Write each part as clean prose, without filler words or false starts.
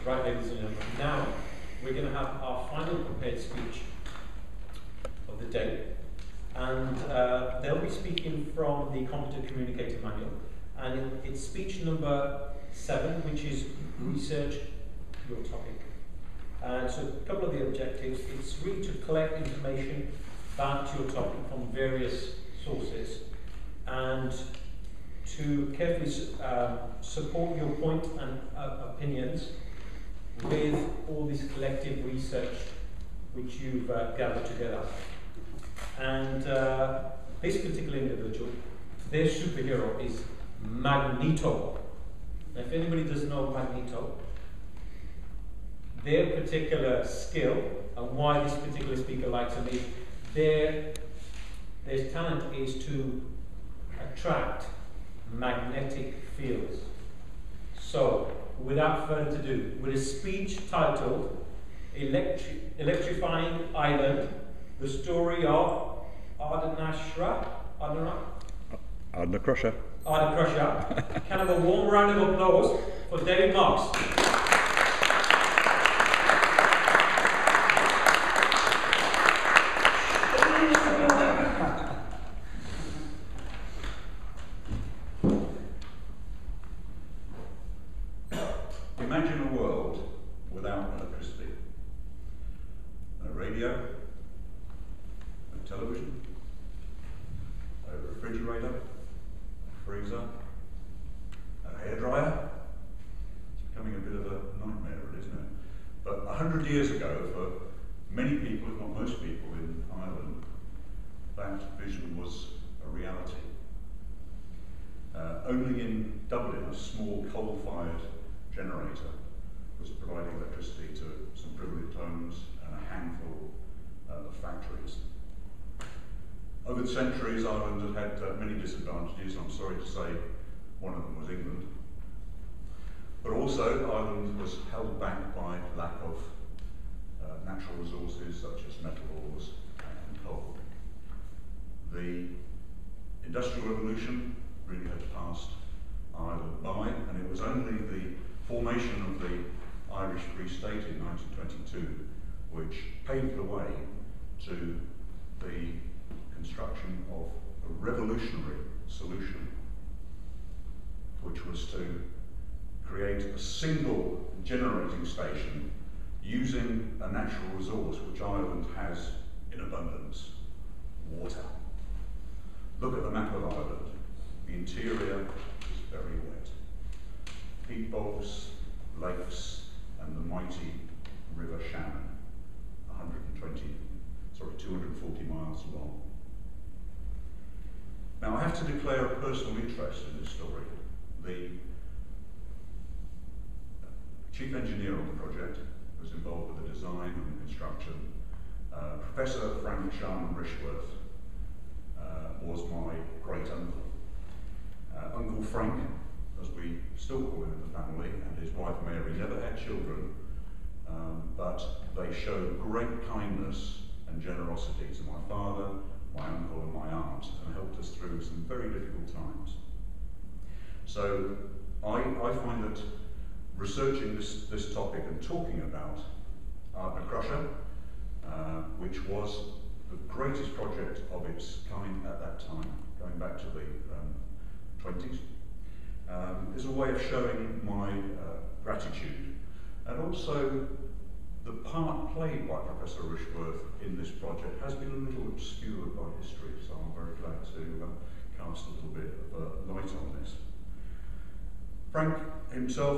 Right, ladies and gentlemen, now we're going to have our final prepared speech of the day, and they'll be speaking from the Competent Communicator Manual, and it's speech number 7, which is research your topic. And so a couple of the objectives, it's really to collect information about your topic from various sources and to carefully support your point and opinions with all this collective research which you've gathered together. And this particular individual, their superhero is Magneto. Now, if anybody doesn't know Magneto, their particular skill and why this particular speaker likes him is their talent is to attract magnetic fields. So, without further ado, with a speech titled Electrifying Ireland, the story of Ardnacrusha. Ardnacrusha. Ardnacrusha. Can I have a warm round of applause for David Marks? Imagine a world without electricity. No radio, no television, no refrigerator, freezer, no hairdryer. It's becoming a bit of a nightmare, isn't it? But 100 years ago, for many people, if not most people in Ireland, that vision was a reality. Only in Dublin, a small coal-fired generator was providing electricity to some privileged homes and a handful of factories. Over the centuries, Ireland had many disadvantages. I'm sorry to say one of them was England. But also, Ireland was held back by lack of natural resources such as metal ores and coal. The Industrial Revolution really had passed Ireland by, and it was only the formation of the Irish Free State in 1922 which paved the way to the construction of a revolutionary solution, which was to create a single generating station using a natural resource which Ireland has in abundance: water. Look at the map of Ireland. The interior is very wet. Peat bogs, lakes, and the mighty River Shannon, 240 miles long. Now I have to declare a personal interest in this story. The chief engineer on the project was involved with the design and the construction. Professor Frank Shannon was my great uncle. Uncle Frank, as we still call him in the family, and his wife Mary never had children, but they showed great kindness and generosity to my father, my uncle and my aunt, and helped us through some very difficult times. So I find that researching this topic and talking about Ardnacrusha, which was the greatest project of its kind at that time, going back to the 20s, is a way of showing my gratitude, and also the part played by Professor Rushworth in this project has been a little obscured by history, so I'm very glad to cast a little bit of light on this. Frank himself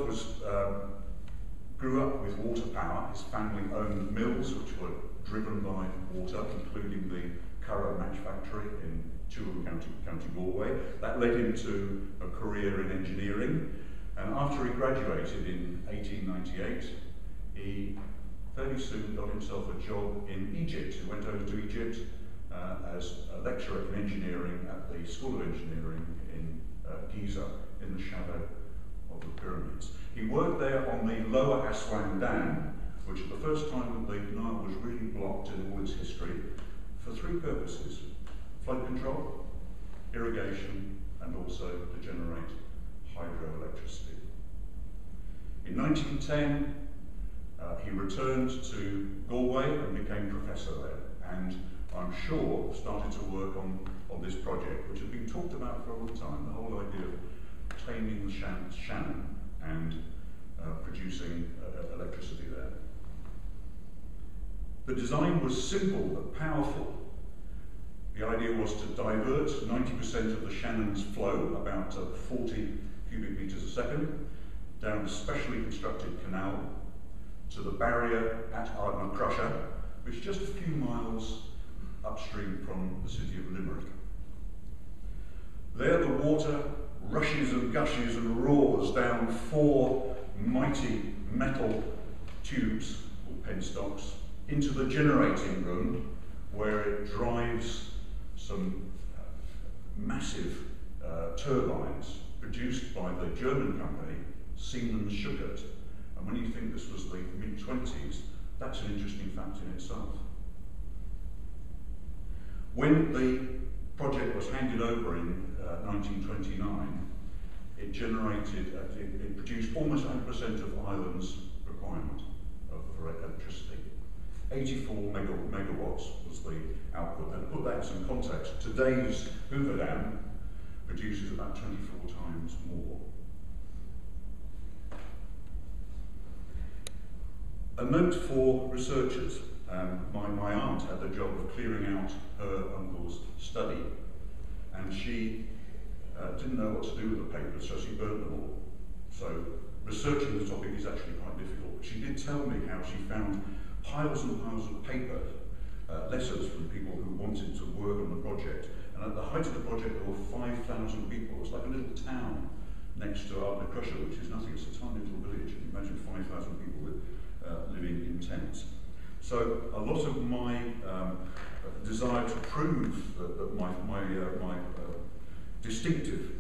grew up with water power. His family owned mills which were driven by water, including the Curragh Match Factory in Tuam, County Galway. That led him to a career in engineering, and after he graduated in 1898, he fairly soon got himself a job in Egypt. He went over to Egypt as a lecturer in engineering at the School of Engineering in Giza, in the shadow of the pyramids. He worked there on the Lower Aswan Dam, which at the first time that the Nile was really blocked in all its history, for 3 purposes: flood control, irrigation, and also to generate hydroelectricity. In 1910, He returned to Galway and became professor there, and I'm sure started to work on this project, which had been talked about for a long time, the whole idea of taming the Shannon and producing electricity there. The design was simple but powerful. The idea was to divert 90% of the Shannon's flow, about 40 cubic meters a second, down a specially constructed canal to the barrier at Ardnacrusha, which is just a few miles upstream from the city of Limerick. There the water rushes and gushes and roars down 4 mighty metal tubes, or penstocks, into the generating room, where it drives some massive turbines produced by the German company Siemens Schuckert. And when you think this was the mid-20s, that's an interesting fact in itself. When the project was handed over in 1929, it generated, it produced almost 100% of Ireland's requirement for electricity. 84 megawatts was the output. And to put that in some context, today's Hoover Dam produces about 24 times more. A note for researchers. My aunt had the job of clearing out her uncle's study, and she didn't know what to do with the papers, so she burnt them all. So researching the topic is actually quite difficult. But she did tell me how she found piles and piles of paper, letters from people who wanted to work on the project. And at the height of the project, there were 5,000 people. It's like a little town next to Ardnacrusha, which is nothing. It's a tiny little village. You imagine 5,000 people living in tents. So a lot of my desire to prove that my distinctive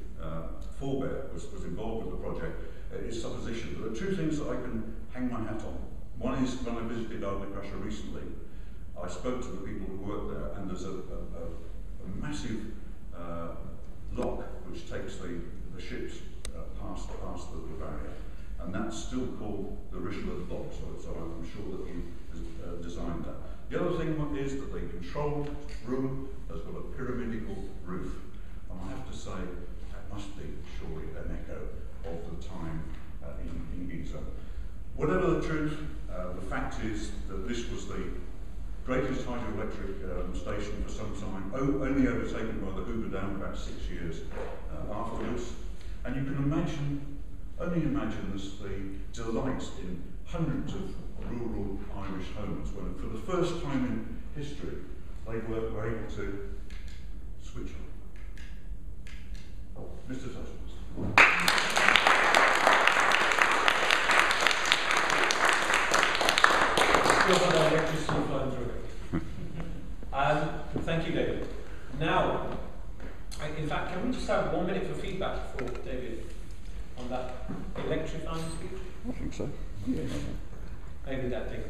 forebear was involved with the project is supposition. But there are 2 things that I can hang my hat on. One is when I visited Ardnacrusha recently, I spoke to the people who work there, and there's a massive lock which takes the ships past the barrier. And that's still called the Richelieu lock, so I'm sure that he designed that. The other thing is that the control room has got a pyramidical roof. And I have to say, that must be surely an echo of the time in Giza. Whatever the truth, the fact is that this was the greatest hydroelectric station for some time, only overtaken by the Hoover Dam about 6 years afterwards. And you can only imagine the delight in hundreds of rural Irish homes when, for the first time in history, they were able to switch on. Mr. Sessions. Electricity flowing through it. Thank you, David. Now, in fact, can we just have 1 minute for feedback for David on that electrifying speech? I think so. Yeah. Maybe that takes a